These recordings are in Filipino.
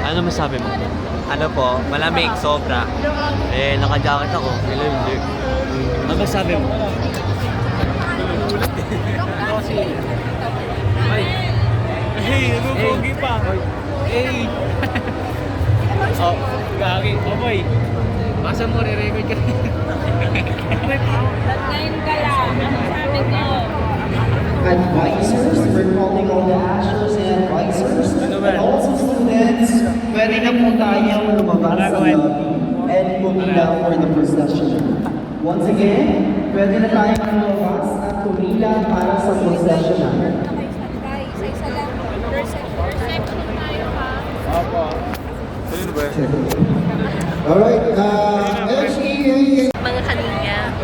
Ano masabi mo? Ano po, malamig, sobra. Eh, naka-jacket ako. Hello, hindi. Ano masabi mo? Hey, nabubugi pa. Hey. Oh, gagi. Oh boy. Masa mo re-record ka? Ngayon ka lang. Sabi ko. Advisors, we're calling all the ushers and advisors, and also students, pwede na po tayong lumabas sa lobby and pumila for the procession. Once again, pwede na tayong lumabas at pumila para sa procession natin. Isa-isa lang. Perception tayo ha. Alright, HEA. Mga kaninya.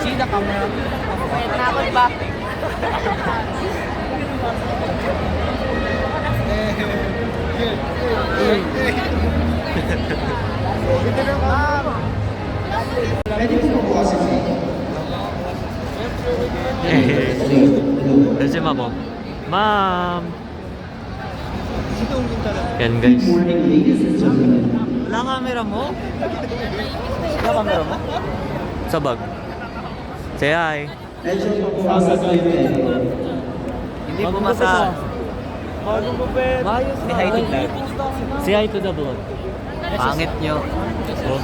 See the camera. Nakon ba? Pwede po po kasi. Kasi mo. Ma'am! Yan guys. Good morning, ladies and gentlemen. Wala camera mo? Wala camera mo? Sa bag. Say hi. Medyo pag-process kayo eh. Hindi pumasa. Bagong gupit. Mayos na. Hi to vlog. Say hi to the vlog. Pangit nyo. Oh,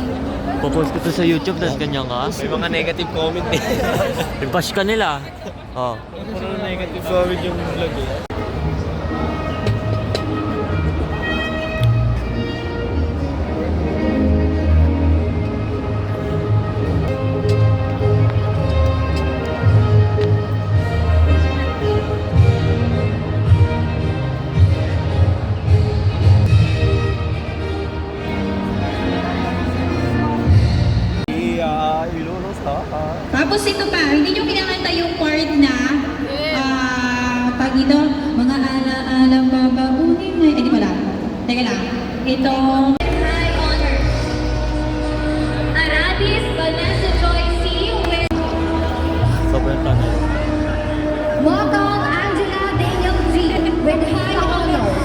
popost ko to sa YouTube, tapos ganyan ka. May mga negative comment eh. I-bash ka nila. Oh. Puro negative comment yung vlog eh. Tapos ito pa, hindi nyo kinakanta yung part na pag ito, mga ala-alang babaunin na, di pala. Teka lang. Ito. High honor. Aradis Vanessa Joy C. with Sobrang tanay. Walk on Angela Daniel G. with high honors.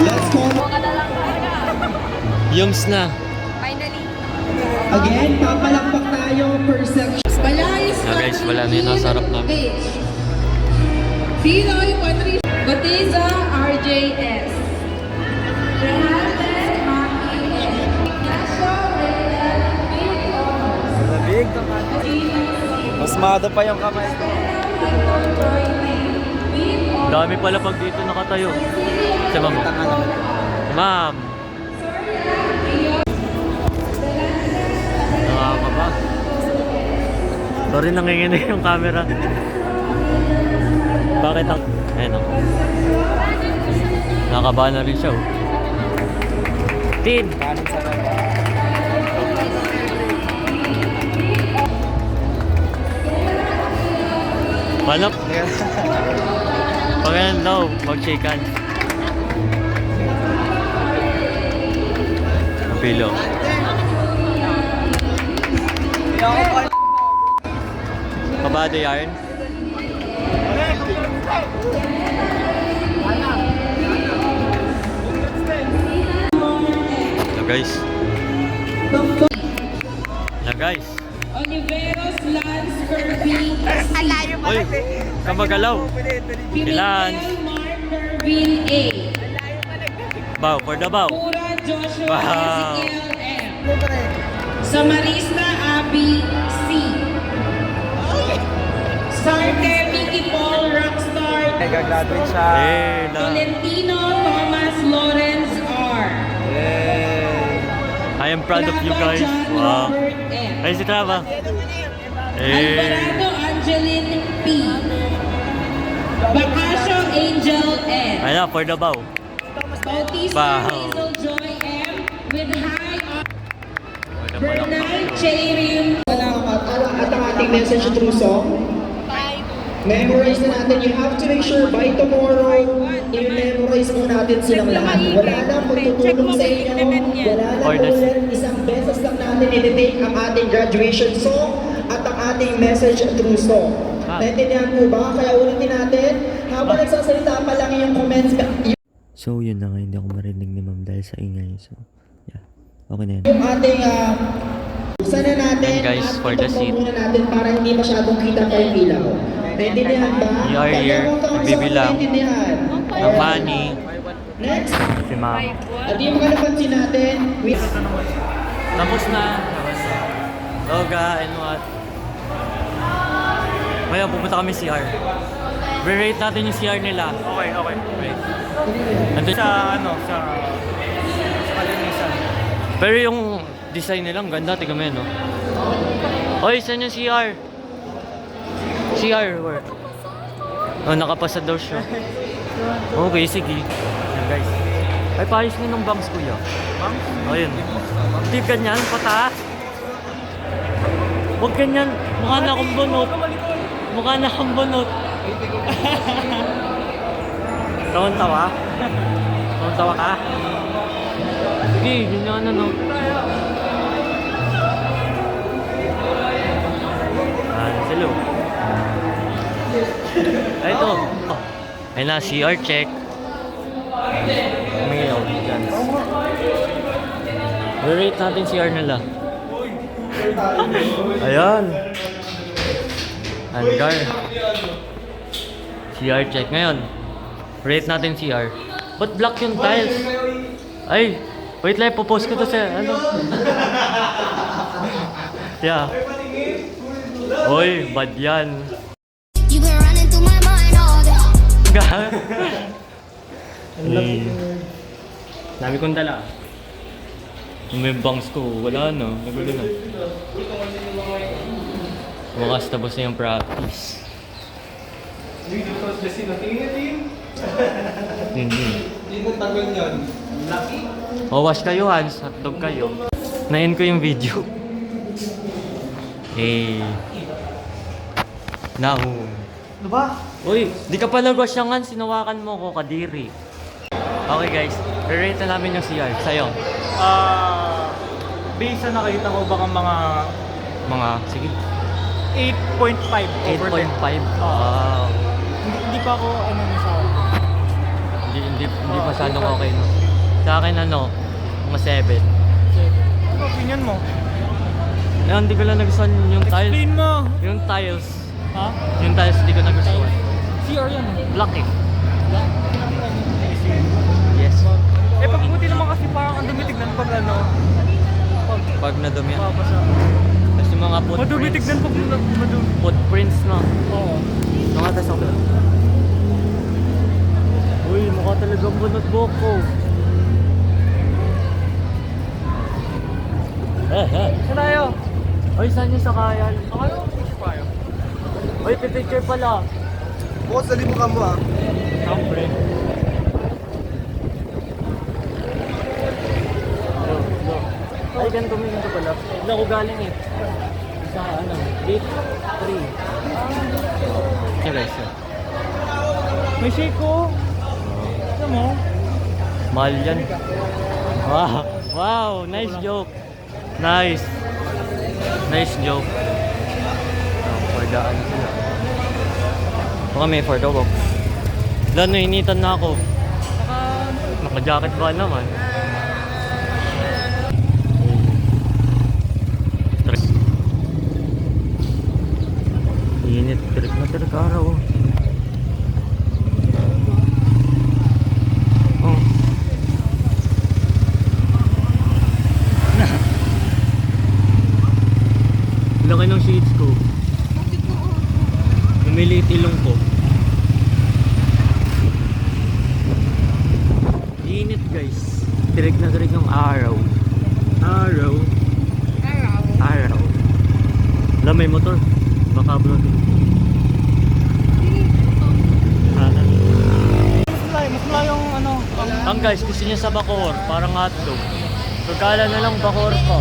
Let's call Yums na. Finally. again, papalakpak tayo per section. Balayos Guys, wala na yun. Nasa harap namin. Pinoy Patricia Batiza RJS. Rehantes Maki N. Ignacio Reyes Labig. Mas mado pa yung kamay ko. Dami pala pag dito nakatayo. Sa ma'am. Ma'am. Nakakaba. Sorry, nanginginig yung camera. Bakit ang... Ayun o. Nakakabahan na rin siya o. Tin! Paano? Pag ganun daw, mag-shake hands. Pilo. Kabado yarn. Hello guys. Hello guys. Oliveros Lance Kirby. Uy, kamagalaw. Lance. Mark Kervin A. Bow, for the bow. Pura Joshua Wow. Ezekiel M. Samarista Abby C. Sarte Mickey Paul Rockstar. Nag-graduate siya. Eh, la. Tolentino Thomas Lawrence R. I am proud of you guys. John Wow. Robert M. Ay, si Trava. Alvarado Angeline P. Bacasio Angel N. Ay na, for the bow. Bautista Wow. Hazel Joy M. With high honor. For the Bernal Chayrim. At ang ating message through song. Memorize na natin. You have to make sure by tomorrow, i-memorize mo natin silang lahat. Wala lang magtutulong sa inyo. Wala lang ulit. Isang beses lang natin i-take ang ating graduation song at ang ating message through song. Naintindihan po ba? Kaya ulitin natin, habang nagsasalita pa lang yung comments, So yun na nga, hindi ako marinig ni ma'am dahil sa ingay. So yeah, okay na yun. yung ating buksan na natin And guys, at for the itutok seat. muna natin para hindi masyadong kita pa yung ilaw. Naintindihan ba? We are here, Kaya kung nagbibilang. naintindihan. Ng money, Next, si ma'am. at yung mga napansin natin, Tapos na. Loga and what. Ngayon, pupunta kami CR. Re-rate natin yung CR nila. Okay. Right. Nandun Sa kalinisan. Pero yung design nila, ang ganda. Tignan mo yan, no? Oy, saan yung CR? CR, where? Oh, nakapasa daw siya. Okay, sige. Yan, guys. Ay, paayos nga ng bangs, kuya. Bangs? Oh, yun. Hindi ganyan, pataas. Huwag ganyan. Mukha na akong bunot. Mukha na akong bunot. Tawan-tawa? Tawan-tawa ka? Sige, ganyan na, no? Hello. Ay, ito. Oh. Ayun na, CR check. May audience. I-rate natin CR nila. Ayan. Hangar. CR check. Ngayon, rate natin CR. Ba't black yung tiles? Ay, wait lang, popost ko to sa ano. Yeah. Oy, bad yan. You've been running through my mind all day. Dami kong dala. Yung may bangs ko, wala na. Nagulo na. Wakas tapos na yung practice. Hindi. Hindi mo tagal yan. Lucky? O, wash kayo, Hans. Hotdog kayo. Na-end ko yung video. Eh. Nahu. Ano ba? Uy, di ka pala wash yung Hans. Sinawakan mo ko, kadiri. Okay guys, re-rate na namin yung CR. Sa'yo. Based sa nakita ko baka Mga, sige. 8.5 over 10. 8.5. Wow. Hindi pa ako sa Hindi masyadong okay, no? Sa akin, mga 7. Ano opinion mo? Ayun, hindi ko lang nagustuhan yung tiles. Explain mo! Yung tiles. Ha? Yung tiles, hindi ko nagustuhan. CR yan. Black eh. Yes. Eh pagbuti naman kasi parang ang dumitignan pag Pag nadumi yan. babasa. Tapos yung mga footprints. Madumitignan pag madumi. Footprints, no? Oo. Mga tas ako. Uy, mukha talagang bunot buhok ko. Saan tayo? Uy, saan yung sakayan? Ano? Picture pa yun. Uy, pipicture pala. Bukas dali mo ka mo ah. Siyempre. Ay, ganito may ganito pala. Hindi ako galing eh. Sa gate 3. Okay guys, May shake ko. Ano mo? mahal yan. Wow, wow, nice joke. Nice. Nice joke. For the ano sila. Baka may for the walk. Wala, nainitan na ako. Naka-jacket ba naman? Stress. Init, tirik na tirik araw. Oh. Laki ng shades ko. Lumiliit ilong ko. Init guys. Tirik na tirik ng araw. Araw. Araw. Wala, may motor. Baka bro. Mas malayong Ang guys, gusto niya sa Bacoor. Parang hotdog. Pagkala na lang Bacoor ko.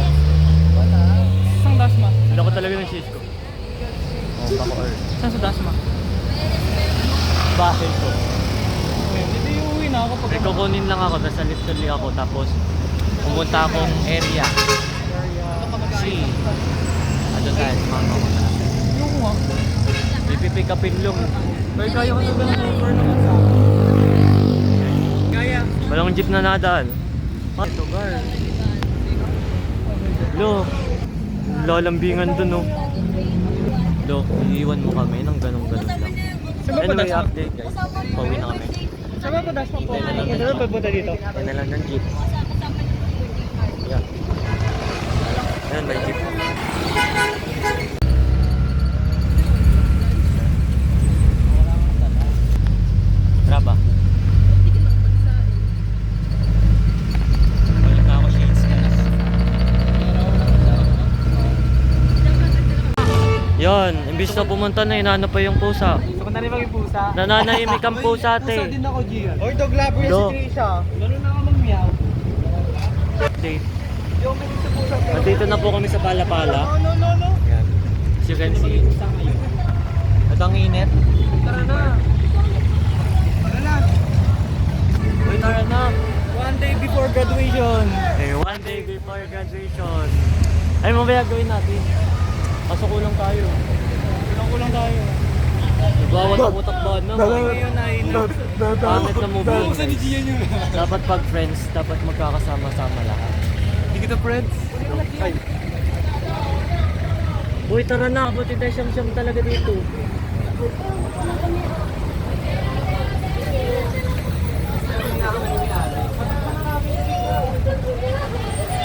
isang dasma. Wala ko talaga ng shades ko. Oh, Bacoor. Saan sa dasma? Bahay ko. Hindi uuwi na ako pag May kukunin lang ako, tapos alis tuloy ako, tapos pumunta akong area. C. Ano tayo, mga mga. Yung nga. Bibip pipick upin lang. Pero kaya ko na ganun over naman sa Kaya. Walang jeep na nadaan. Ito, gar. Lo, lalambingan dun, oh. Lo, iiwan mo kami ng ganong-ganon lang. Anyway, update guys. Pauwi na kami. Saan ba dash mo po? Tayo na lang ng Saan ba jeep. pagpunta dito? Tayo na lang ng jeep. Yeah. Ayan, may jeep. Traba. Wala na ako shades guys. Yon, imbis na pumunta na, inano pa yung pusa. So kung nari maging pusa. Nananahimik ang pusa, Pusa ate. din ako, Gian. Oy, dog lover yan Do. si Trisha. Lalo na ako mag-meow. Update. Hindi ako mahilig sa pusa. pero- Nandito na po kami sa Palapala. No. Yan. As you can see. At ang init. Tara na. Tara na. Uy, tara na. One day before graduation. Eh, one day before graduation. Ay, mamaya gawin natin. Pasok ko lang tayo. Kulang tayo. Nagbawal ang utak-bahan na. Ngayon ay Pangit na movie. Buksan ni Gian yun. Dapat pag friends, dapat magkakasama-sama lahat. Hindi kita friends. Ay. Uy, tara na. Buti tayo siyam-siyam talaga dito.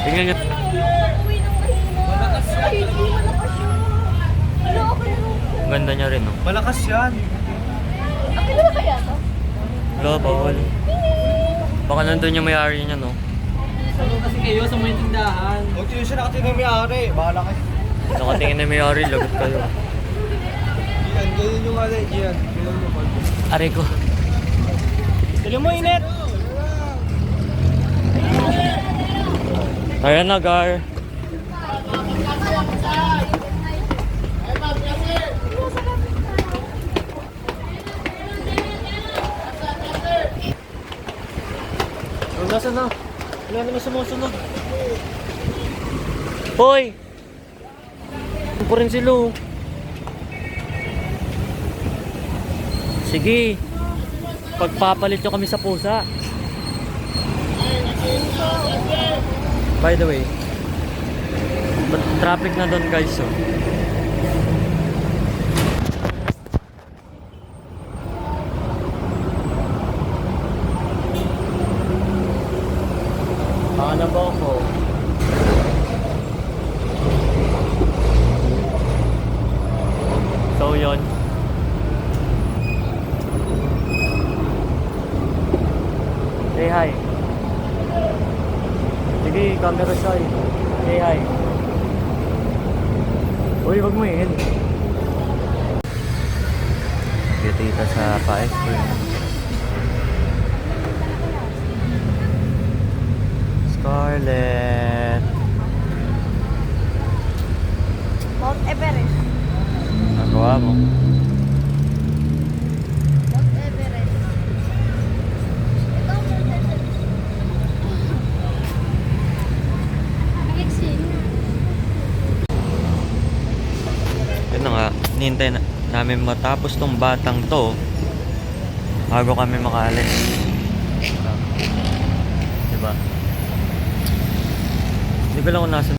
Tingnan nyo. Ang ganda niya rin, no? Malakas yan. Wala, bawal. Baka nandun yung may-ari niya, no? Kasi kayo sa may tindahan. Huwag yun siya nakatingin may-ari. Bahala kayo. Nakatingin na may-ari, lagot kayo. Gian, ganyan yung alay. Gian, ganyan yung alay. Aray ko. Dali mo, init! Tara na, Gar. Nasaan na? Wala naman sumusunod. Hoy! Ano po rin sila, oh. Sige. Pagpapalit nyo kami sa pusa. By the way, traffic na doon guys, oh. Baka na ba ako? So yun. Say hi. Sige, camera shy. Say hi. Uy, wag mo yun. Kita sa pa-ice cream. Scarlett. Mount Everest. Nagawa mo. Mount Everest. Ito ang Mount Everest. Exit. Yun na nga, hinihintay namin matapos tong batang to bago kami makaalis. Diba? Hindi ko lang kung nasa.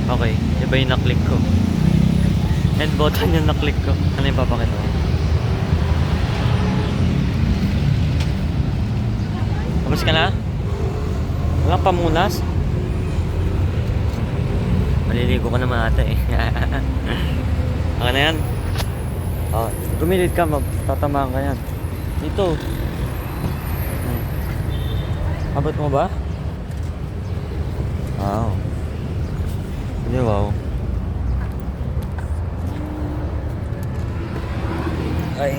Okay, iba yung naklik ko. End button yung naklik ko. Ano yung papakita ko? Kamusta ka na? Walang pamunas? Maliligo ka naman ata eh. Okay na yan? Oh, gumilid ka, magtatamaan ka yan. Dito. Abot mo ba? Wow. Hindi, wow. Ay.